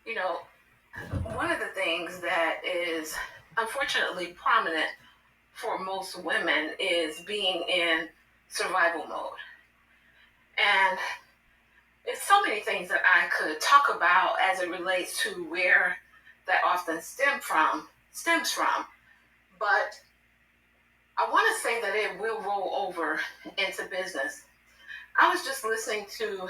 You know, one of the things that is unfortunately prominent for most women is being in survival mode. And it's so many things that I could talk about as it relates to where that often stems from. But I want to say that it will roll over into business. I was just listening to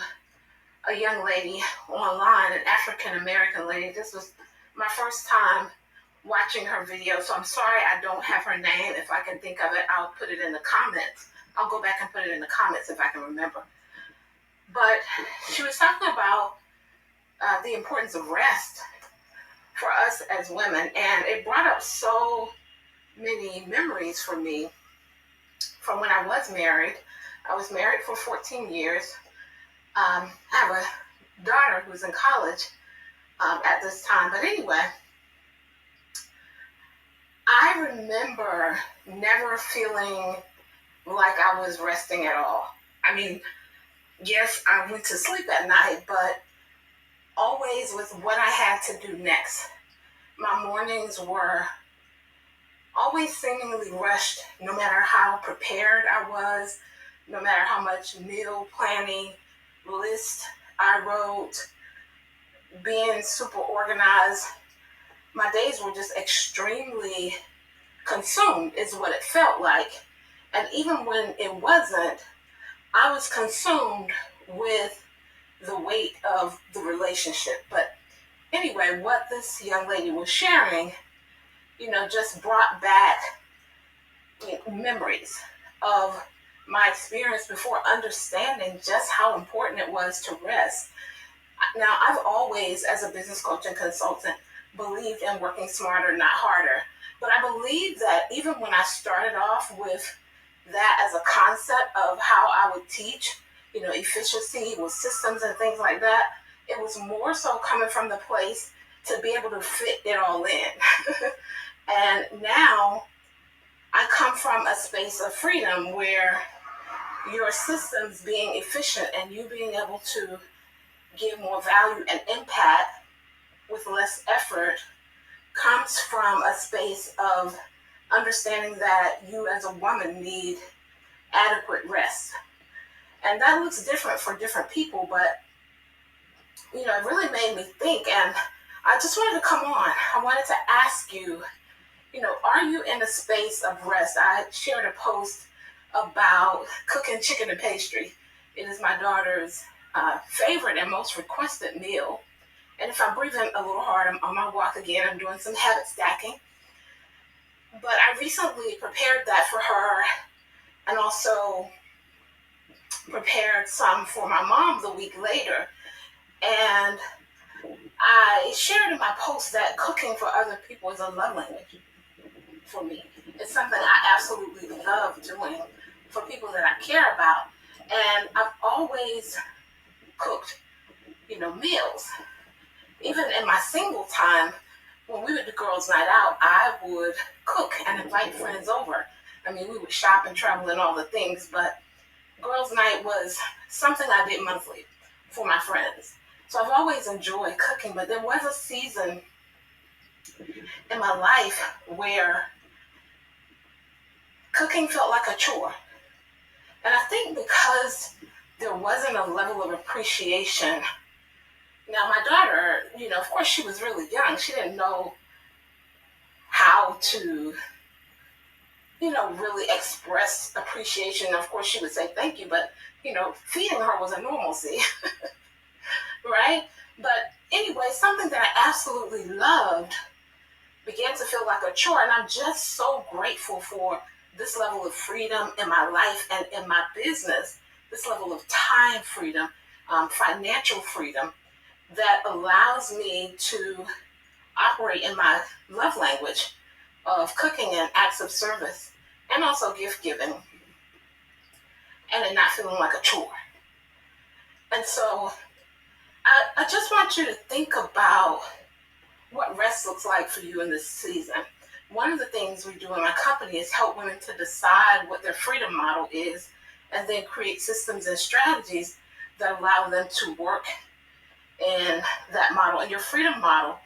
a young lady online, an African American lady. This was my first time watching her video, so I'm sorry I don't have her name. If I can think of it, I'll put it in the comments. I'll go back and put it in the comments if I can remember. But she was talking about the importance of rest for us as women, and it brought up so many memories for me from when I was married. I was married for 14 years. I have a daughter who's in college at this time. But anyway, I remember never feeling like I was resting at all. I mean, yes, I went to sleep at night, but always with what I had to do next. My mornings were always seemingly rushed, no matter how prepared I was, no matter how much meal planning list I wrote, being super organized. My days were just extremely consumed, is what it felt like. And even when it wasn't, I was consumed with the weight of the relationship. But anyway, what this young lady was sharing, just brought back memories of my experience before understanding just how important it was to rest. Now, I've always, as a business coach and consultant, believed in working smarter, not harder. But I believe that even when I started off with that as a concept of how I would teach, efficiency with systems and things like that, it was more so coming from the place to be able to fit it all in. And now I come from a space of freedom where your systems being efficient and you being able to give more value and impact with less effort comes from a space of understanding that you as a woman need adequate rest. And that looks different for different people, but it really made me think, and I just wanted to come on. I wanted to ask you, are you in a space of rest? I shared a post about cooking chicken and pastry. It is my daughter's favorite and most requested meal. And if I'm breathing a little hard, I'm on my walk again. I'm doing some habit stacking. But I recently prepared that for her and also prepared some for my mom the week later. And I shared in my post that cooking for other people is a love language for me. It's something I absolutely love doing for people that I care about. And I've always cooked, meals. Even in my single time, when we would do girls' night out, I would cook and invite friends over. I mean, we would shop and travel and all the things, but girls' night was something I did monthly for my friends. So I've always enjoyed cooking, but there was a season in my life where cooking felt like a chore. And I think because there wasn't a level of appreciation. Now, my daughter, of course, she was really young. She didn't know how to, really express appreciation. Of course, she would say thank you, but, feeding her was a normalcy, right? But anyway, something that I absolutely loved began to feel like a chore. And I'm just so grateful for this level of freedom in my life and in my business, this level of time freedom, financial freedom that allows me to operate in my love language of cooking and acts of service and also gift giving and it not feeling like a chore. And so I just want you to think about what rest looks like for you in this season. One of the things we do in my company is help women to decide what their freedom model is and then create systems and strategies that allow them to work in that model model. And your freedom model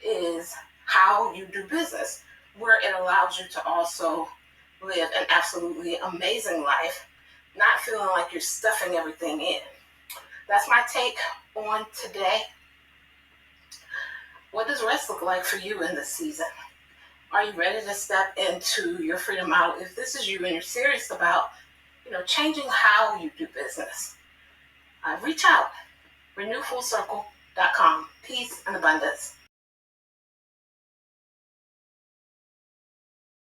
is how you do business, where it allows you to also live an absolutely amazing life, not feeling like you're stuffing everything in. That's my take on today. What does rest look like for you in this season? Are you ready to step into your freedom model? If this is you and you're serious about, changing how you do business, reach out. RenewFullCircle.com. Peace and abundance.